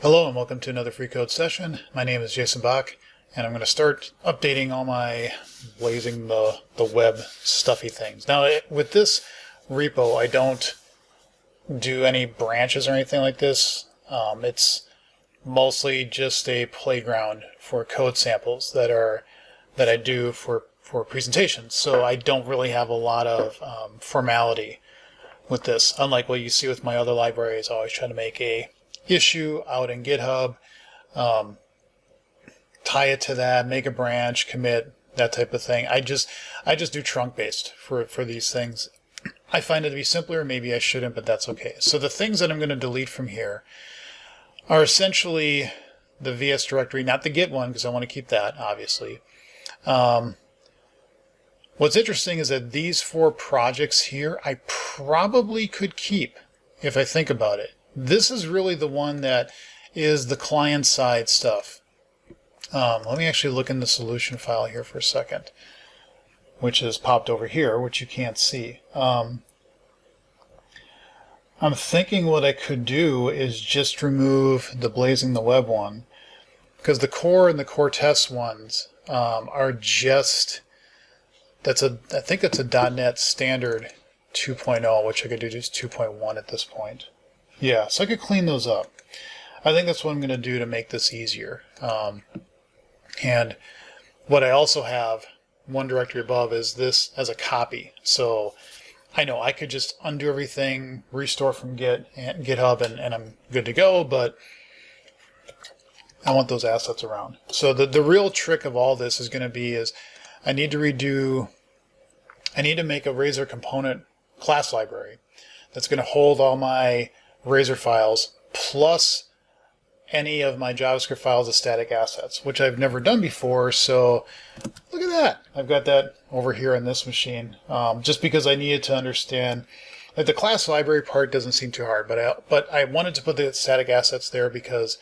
Hello and welcome to another free code session. My name is Jason Bach and I'm going to start updating all my blazing the web stuffy things. Now with this repo I don't do any branches or anything like this. It's mostly just a playground for code samples that I do for presentations. So I don't really have a lot of formality with this. Unlike what you see with my other libraries, I always try to make a issue out in GitHub, tie it to that, make a branch, commit, that type of thing. I just do trunk based for these things. I find it to be simpler. Maybe I shouldn't, but that's okay. So the things that I'm going to delete from here are essentially the VS directory, not the Git one, because I want to keep that, obviously. What's interesting is that these 4 projects here, I probably could keep if I think about it. This is really the one that is the client-side stuff. Let me actually look in the solution file here for a second, which is popped over here, which you can't see. I'm thinking what I could do is just remove the Blazing the Web one, because the core and the core test ones are just, I think that's a .NET standard 2.0, which I could do just 2.1 at this point. Yeah, so I could clean those up. I think that's what I'm going to do to make this easier. And what I also have, one directory above, is this as a copy. So I know I could just undo everything, restore from GitHub, and I'm good to go, but I want those assets around. So the real trick of all this is going to be is I need to make a Razor component class library that's going to hold all my Razor files plus any of my JavaScript files as static assets, which I've never done before. So look at that. I've got that over here on this machine, just because I needed to understand that the class library part doesn't seem too hard, but I wanted to put the static assets there because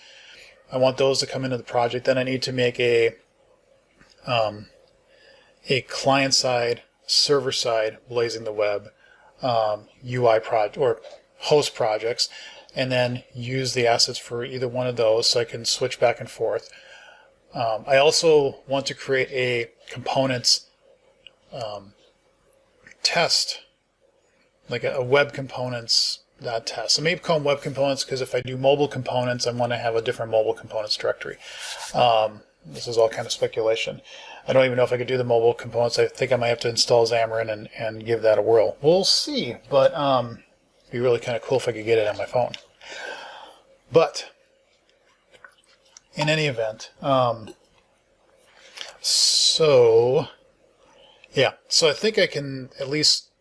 I want those to come into the project. Then I need to make a client-side, server-side Blazing the Web UI project or host projects, and then use the assets for either one of those so I can switch back and forth. I also want to create a components test, like a web components test. So maybe call them web components because if I do mobile components, I want to have a different mobile components directory. This is all kind of speculation. I don't even know if I could do the mobile components. I think I might have to install Xamarin and give that a whirl. We'll see, but it'd be really kind of cool if I could get it on my phone. But in any event, so I think I can at least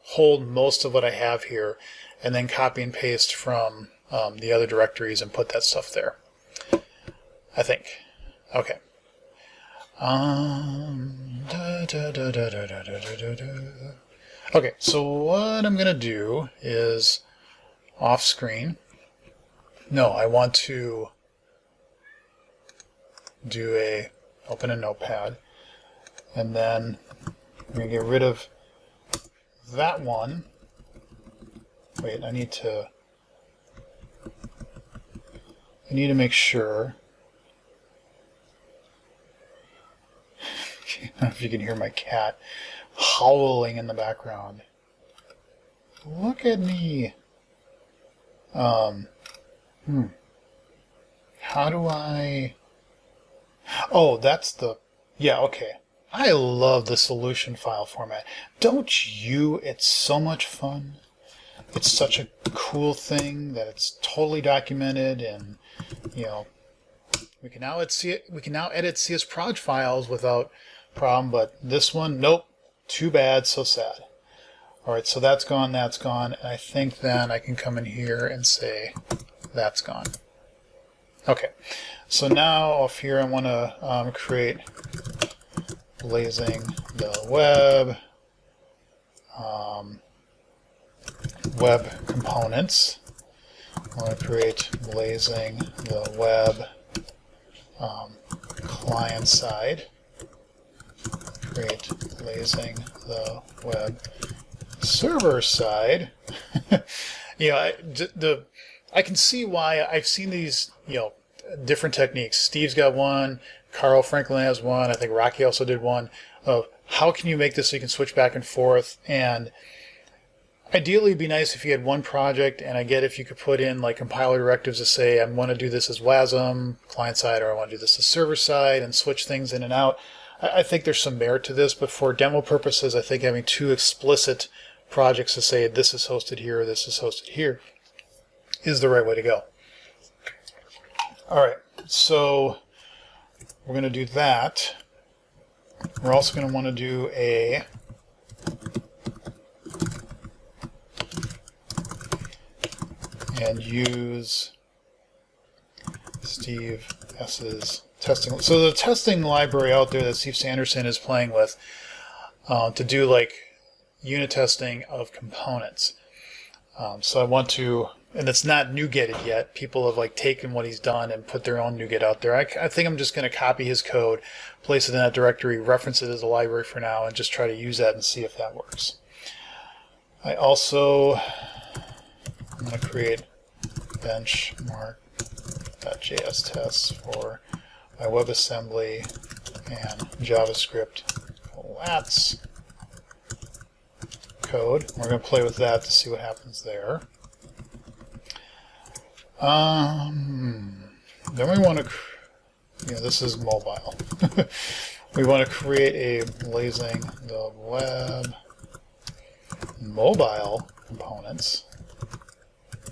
hold most of what I have here and then copy and paste from the other directories and put that stuff there, I think. Okay. Okay, so what I'm going to do is off screen. No, I want to open a notepad, and then I'm going to get rid of that one. Wait, I need to make sure. I don't know if you can hear my cat howling in the background. Look at me. How do I... Oh, that's the... Yeah, okay. I love the solution file format. Don't you? It's so much fun. It's such a cool thing that it's totally documented, and we can now edit CS proj files without problem, but this one, nope. Too bad, so sad. Alright, so that's gone, and I think then I can come in here and say that's gone. Okay, so now off here I want to create Blazing the Web, web components. I want to create Blazing the Web client side. Create Blazing the Web server side. The I can see why. I've seen these, different techniques. Steve's got one. Carl Franklin has one. I think Rocky also did one of how can you make this so you can switch back and forth. And ideally, it'd be nice if you had one project, and I get if you could put in like compiler directives to say, I want to do this as WASM, client side, or I want to do this as server side, and switch things in and out. I think there's some merit to this, but for demo purposes, I think having two explicit projects to say this is hosted here, this is hosted here, is the right way to go. All right, so we're going to do that. We're also going to want to do a and use Steve S's testing. So the testing library out there that Steve Sanderson is playing with to do like unit testing of components. So I want to, and it's not NuGetted yet. People have like taken what he's done and put their own NuGet out there. I think I'm just going to copy his code, place it in that directory, reference it as a library for now, and just try to use that and see if that works. I also I'm going to create benchmark.js tests for my WebAssembly and JavaScript collats code. We're going to play with that to see what happens there. Then we want to, this is mobile. We want to create a Blazing the Web mobile components,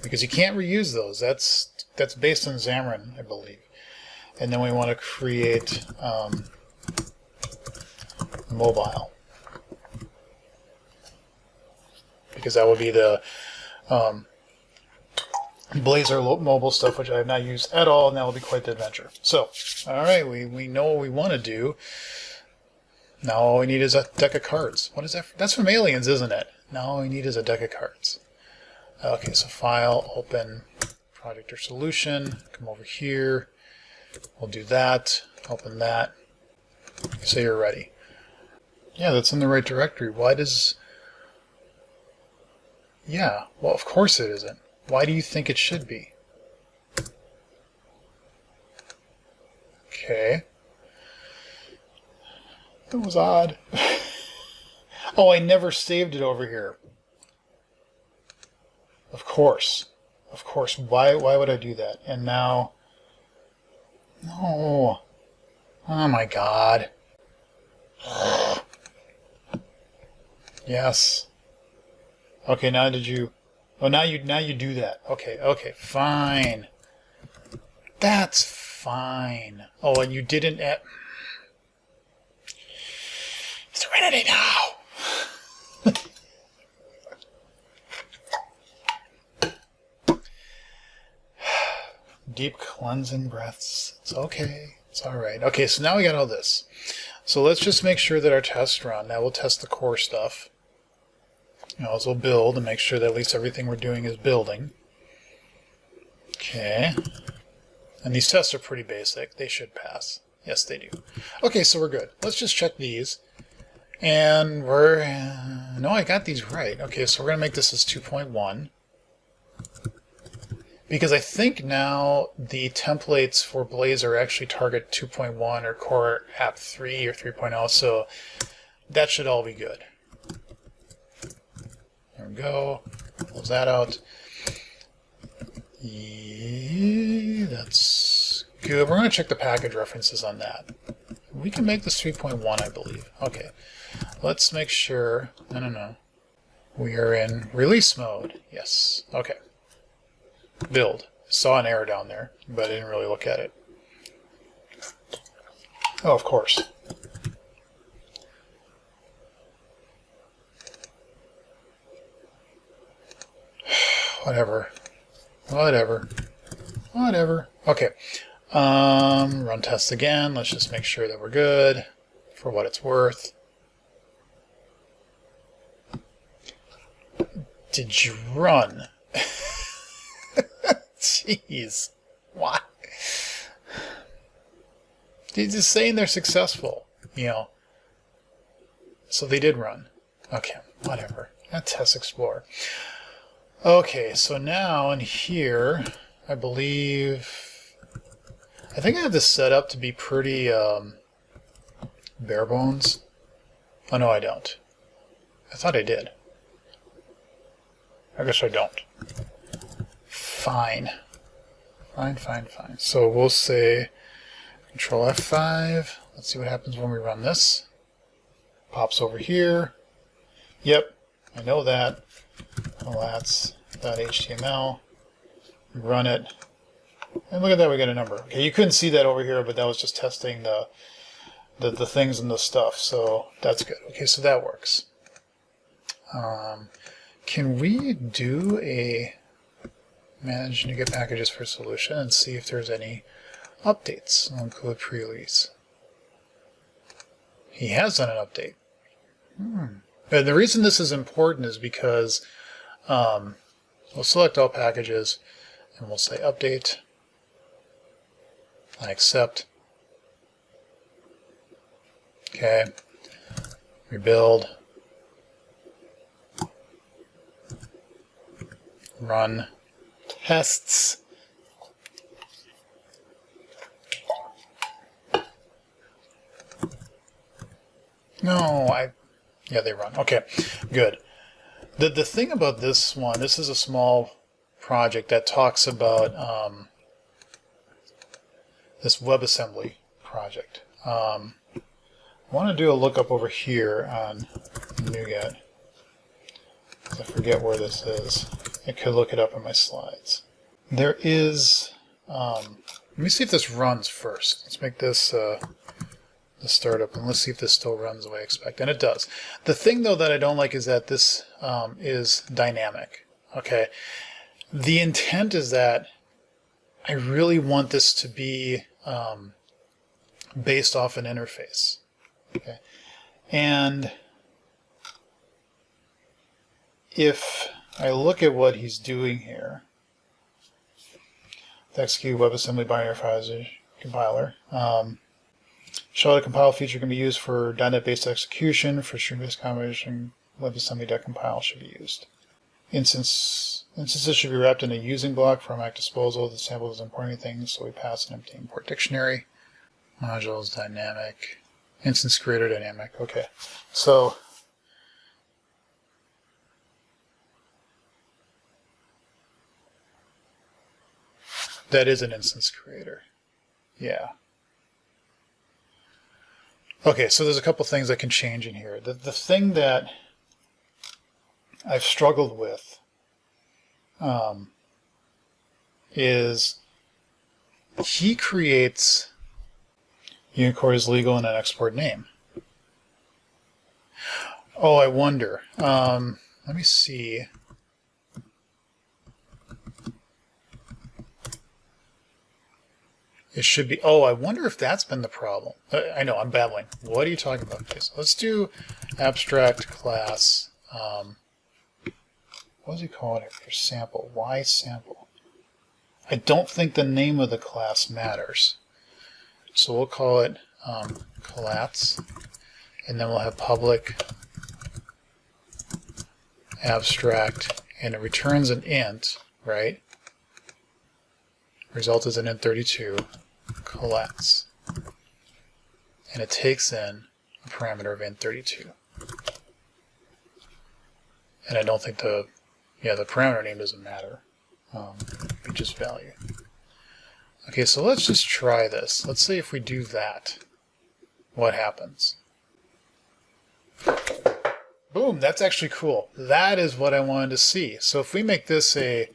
because you can't reuse those. That's based on Xamarin, I believe. And then we want to create mobile, because that would be the Blazor mobile stuff, which I have not used at all, and that will be quite the adventure. So, all right, we know what we want to do. Now all we need is a deck of cards. What is that? That's from Aliens, isn't it? Now all we need is a deck of cards. Okay, so File, Open, Project or Solution. Come over here. We'll do that. Open that. Say you're ready. Yeah, that's in the right directory. Why does... Yeah, well, of course it isn't. Why do you think it should be? Okay. That was odd. Oh, I never saved it over here. Of course. Of course. Why would I do that? And now... No. Oh my god. Yes. Okay, now did you... Oh, now you do that. Okay, okay, fine. That's fine. Oh, and you didn't add... Serenity now! Deep cleansing breaths. It's okay. It's all right. Okay, so now we got all this. So let's just make sure that our tests run. Now we'll test the core stuff. So we'll build and make sure that at least everything we're doing is building. Okay. And these tests are pretty basic. They should pass. Yes, they do. Okay, so we're good. Let's just check these. And we're... no, I got these right. Okay, so we're going to make this as 2.1. Because I think now the templates for Blazor actually target 2.1 or Core App 3 or 3.0, so that should all be good. There we go. Close that out. Yeah, that's good. We're going to check the package references on that. We can make this 3.1, I believe. Okay. Let's make sure... No. We are in release mode. Yes. Okay. Build. Saw an error down there, but I didn't really look at it. Oh, of course. Whatever. Okay. Run tests again. Let's just make sure that we're good for what it's worth. Did you run? Jeez. Why? He's just saying they're successful, So they did run. Okay, whatever. Test Explorer. Okay, so now in here, I think I have this set up to be pretty bare bones. Oh no, I don't. I thought I did. I guess I don't. Fine. Fine. So we'll say Control F5. Let's see what happens when we run this. Pops over here. Yep, I know that. Well, that's .html. Run it. And look at that, we get a number. Okay, you couldn't see that over here, but that was just testing the things and the stuff. So that's good. Okay, so that works. Can we do a manage NuGet packages for solution and see if there's any updates on code pre-release? He has done an update. And the reason this is important is because we'll select all packages and we'll say update. I accept. Okay. Rebuild. Run tests. No, yeah, they run. Okay, good. The thing about this one, this is a small project that talks about this WebAssembly project. I want to do a lookup over here on NuGet. I forget where this is. I could look it up in my slides. There is, let me see if this runs first. Let's make this the startup, and let's see if this still runs the way I expect. And it does. The thing, though, that I don't like is that this is dynamic. Okay. The intent is that I really want this to be based off an interface. Okay. And if I look at what he's doing here, the execute WebAssembly binary files compiler. Show the compile feature can be used for .NET-based execution. For string-based combination, WebAssembly.compile should be used. Instances should be wrapped in a using block for automatic disposal. The sample doesn't import anything, so we pass an empty import dictionary. Modules dynamic. Instance creator dynamic. Okay, so that is an instance creator. Yeah. Okay, so there's a couple things I can change in here. The thing that I've struggled with is he creates Unicore is legal and an export name. Oh, I wonder. Let me see. It should be, oh, I wonder if that's been the problem. I know, I'm babbling. What are you talking about? Okay, so let's do abstract class. What does he call it for sample? Why sample? I don't think the name of the class matters. So we'll call it class, and then we'll have public abstract, and it returns an int, right? Result is an int32 class, and it takes in a parameter of int32. And I don't think the parameter name doesn't matter. Be just value. Okay, so let's just try this. Let's see if we do that. What happens? Boom, that's actually cool. That is what I wanted to see. So if we make this a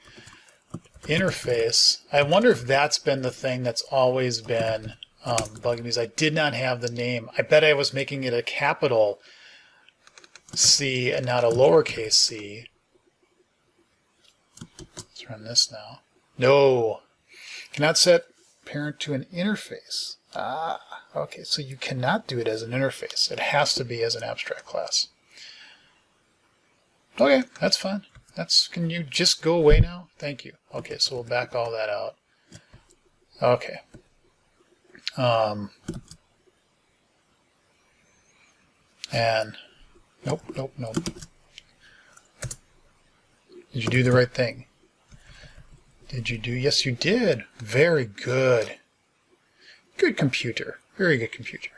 interface, I wonder if that's been the thing that's always been bugging me, is I did not have the name. I bet I was making it a capital C and not a lowercase c. Let's run this now. No. Cannot set parent to an interface. Ah, okay, so you cannot do it as an interface. It has to be as an abstract class. Okay, that's fine. Can you just go away now? Thank you. Okay, so we'll back all that out. Okay. And nope. Did you do the right thing? Did you do? Yes, you did. Very good. Good computer. Very good computer.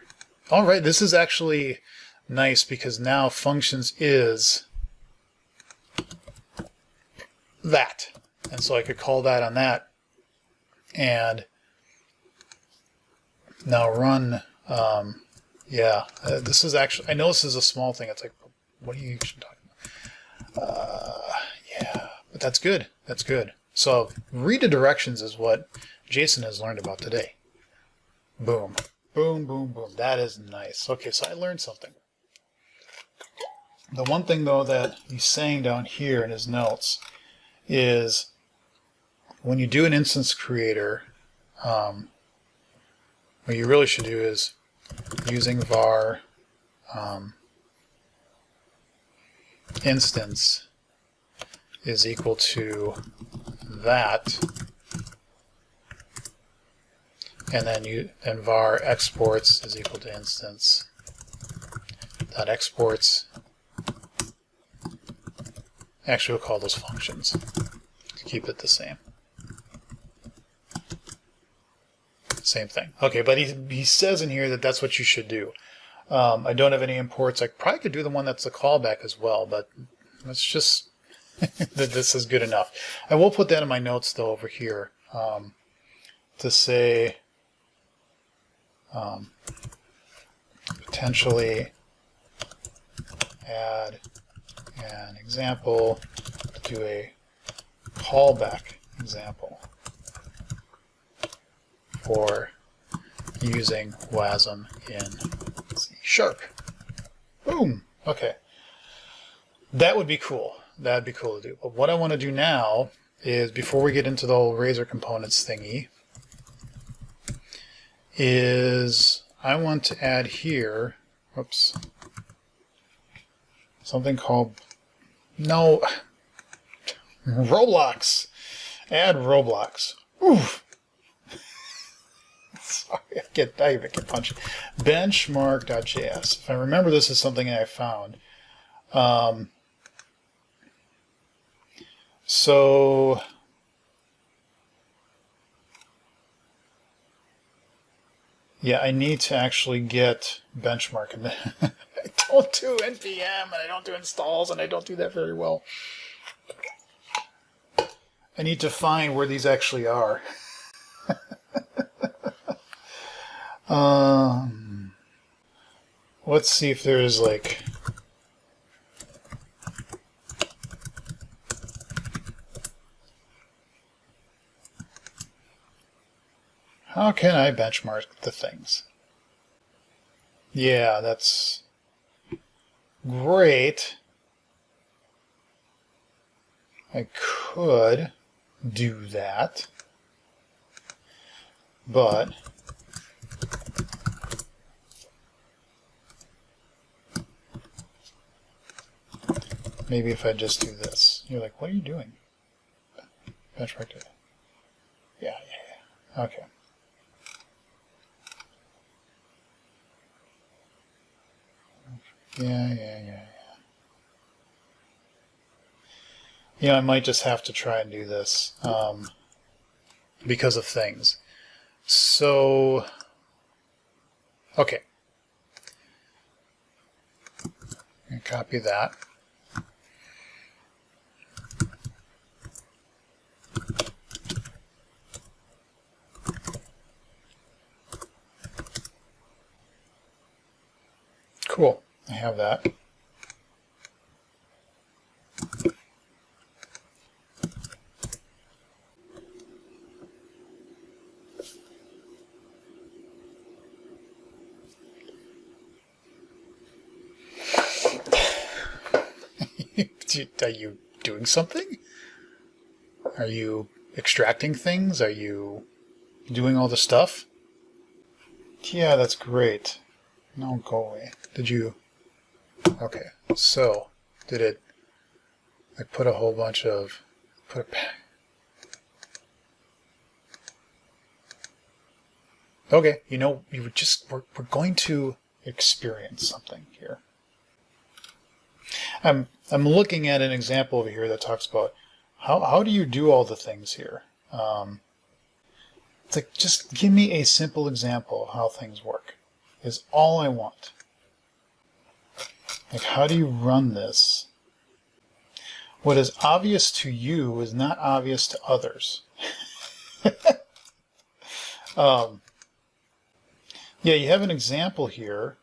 All right, this is actually nice because now functions is that. And so I could call that on that and now run. This is actually, I know this is a small thing. It's like, what are you talking about? Yeah, but that's good. That's good. So read the directions is what Jason has learned about today. Boom. Boom, boom, boom. That is nice. Okay, so I learned something. The one thing, though, that he's saying down here in his notes is when you do an instance creator, what you really should do is using var instance is equal to that, and then var exports is equal to instance dot exports. Actually, we'll call those functions to keep it the same. Same thing. Okay, but he says in here that that's what you should do. I don't have any imports. I probably could do the one that's a callback as well, but let's just that this is good enough. I will put that in my notes though over here to say potentially add an example to do a callback example for using WASM in C#. Boom. Okay. That would be cool. That would be cool to do. But what I want to do now is, before we get into the whole Razor components thingy, is I want to add here, whoops, something called, no, Roblox. Add Roblox. Oof. Sorry, I get punched. Benchmark.js. If I remember, this is something I found. So yeah, I need to actually get benchmark. And I don't do npm, and I don't do installs, and I don't do that very well. I need to find where these actually are. Let's see if there's like how can I benchmark the things? Yeah, that's great. I could do that, but maybe if I just do this. You're like, what are you doing? Benchmark data. Yeah. Okay. Yeah. I might just have to try and do this because of things. So, okay. And copy that. Cool. I have that. Are you doing something? Are you extracting things? Are you doing all the stuff? Yeah, that's great. No, go away. Did you? Okay, so did it? I put a whole bunch of Okay, we're going to experience something here. I'm looking at an example over here that talks about How do you do all the things here? It's like, just give me a simple example of how things work, is all I want. Like, how do you run this? What is obvious to you is not obvious to others. Yeah, you have an example here,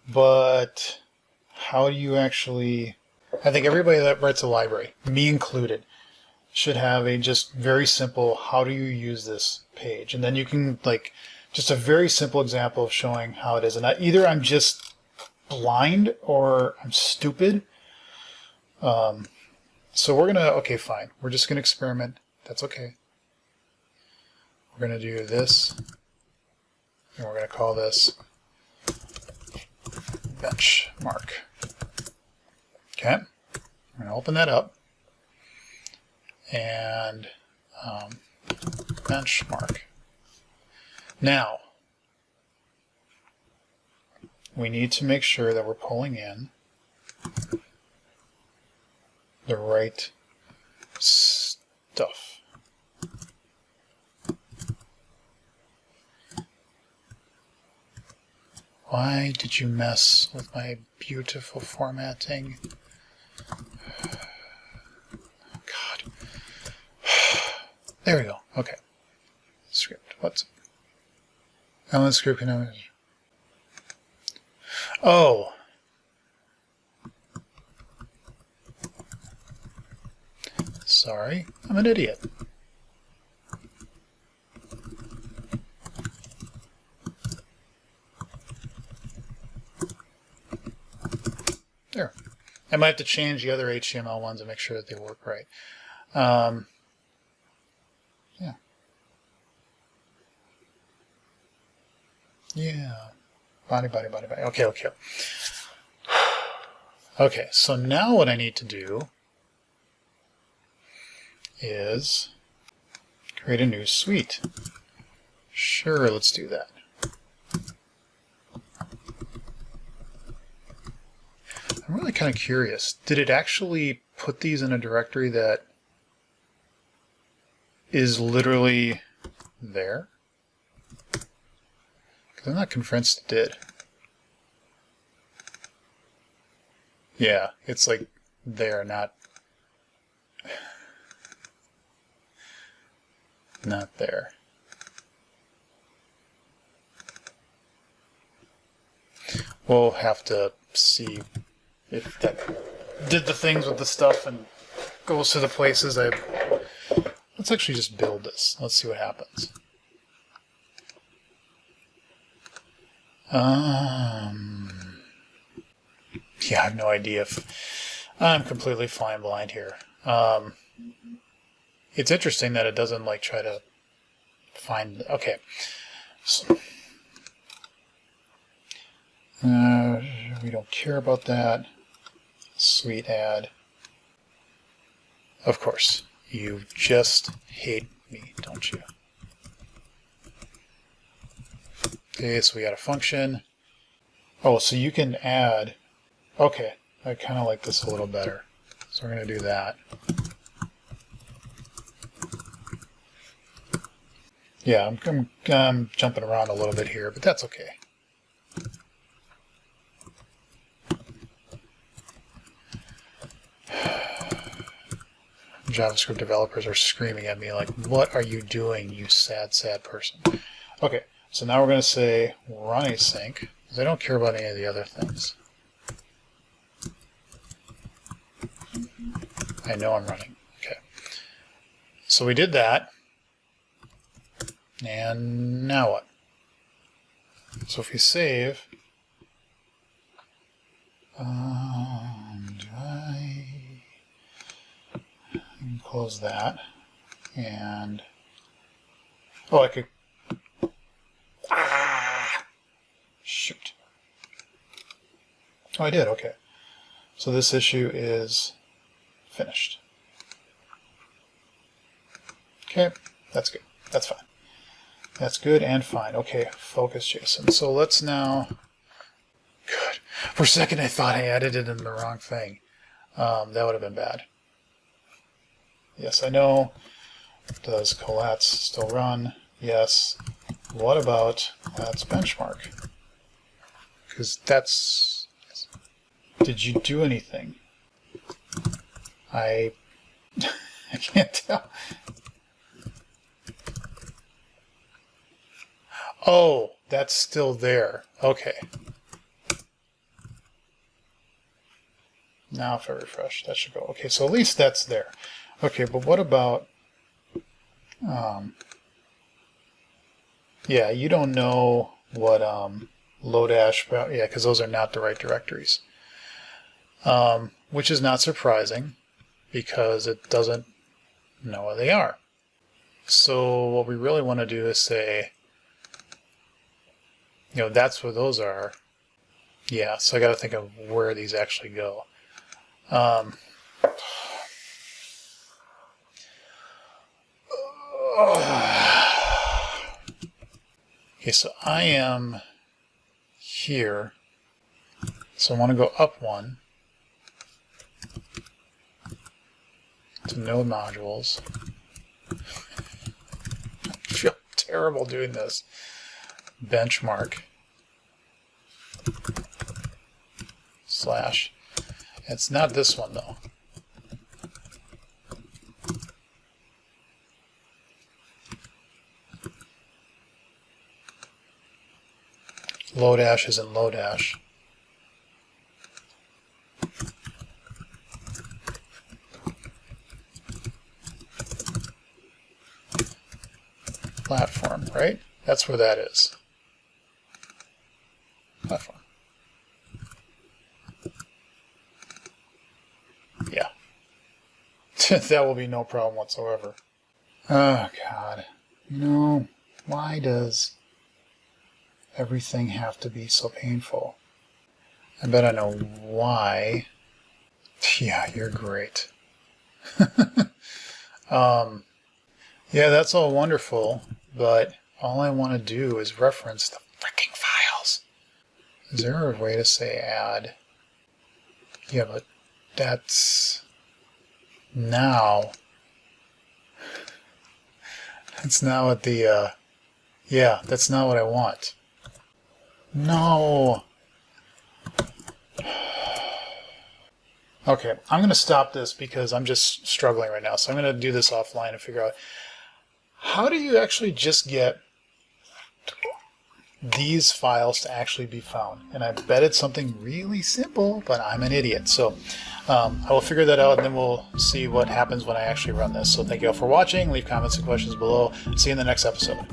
but how do you actually... I think everybody that writes a library, me included, should have a just very simple, how do you use this page? And then you can, like, just a very simple example of showing how it is. And either I'm just blind or I'm stupid. So we're going to, okay, fine. We're just going to experiment. That's okay. We're going to do this, and we're going to call this benchmark. Okay, we're going to open that up, and benchmark. Now, we need to make sure that we're pulling in the right stuff. Why did you mess with my beautiful formatting? God. There we go. Okay. Script. What's... Element script can... Oh. Sorry. I'm an idiot. There. I might have to change the other HTML ones and make sure that they work right. Yeah. Yeah. Body. Okay. Okay, so now what I need to do is create a new suite. Sure, let's do that. I'm really kind of curious. Did it actually put these in a directory that is literally there? Because I'm not convinced it did. Yeah, it's like there, not there. We'll have to see if that did the things with the stuff and goes to the places I... Let's actually just build this. Let's see what happens. Yeah, I have no idea if... I'm completely flying blind here. It's interesting that it doesn't like try to find... Okay. So, we don't care about that. Suite add. Of course. You just hate me, don't you? Okay, so we got a function. Oh, so you can add... Okay, I kind of like this a little better. So we're going to do that. Yeah, I'm jumping around a little bit here, but that's okay. JavaScript developers are screaming at me like, what are you doing, you sad, sad person? Okay, so now we're going to say run async, because I don't care about any of the other things. I know I'm running. Okay. So we did that. And now what? So if we save, I can close that, and oh, I could, shoot. Oh, I did, okay. So this issue is finished. Okay, that's good, that's fine. That's good and fine. Okay, FreeCodeSession. So let's now... Good. For a second I thought I added it in the wrong thing. That would have been bad. Yes, I know. Does collats still run? Yes. What about let's benchmark? Because that's... Did you do anything? I can't tell. Oh, that's still there. Okay. Now if I refresh, that should go. Okay, so at least that's there. Okay, but what about... yeah, you don't know what Lodash... Yeah, because those are not the right directories. Which is not surprising, because it doesn't know what they are. So what we really want to do is say, you know, that's where those are. Yeah, so I got to think of where these actually go. Okay, so I am here. So I want to go up one to node modules. I feel terrible doing this. Benchmark slash. It's not this one though. Lodash isn't Lodash. Platform, right? That's where that is. Platform. Yeah. That will be no problem whatsoever. Oh, God. You know, why does everything have to be so painful? I bet I know why. Yeah, you're great. Yeah, that's all wonderful, but all I want to do is reference the freaking files. Is there a way to say add? Yeah, but that's now. That's now at the, yeah, that's not what I want. No. Okay, I'm going to stop this because I'm just struggling right now. So I'm going to do this offline and figure out how do you actually just get these files to actually be found. And I bet it's something really simple, but I'm an idiot. So I will figure that out, and then we'll see what happens when I actually run this. So thank you all for watching. Leave comments and questions below. See you in the next episode.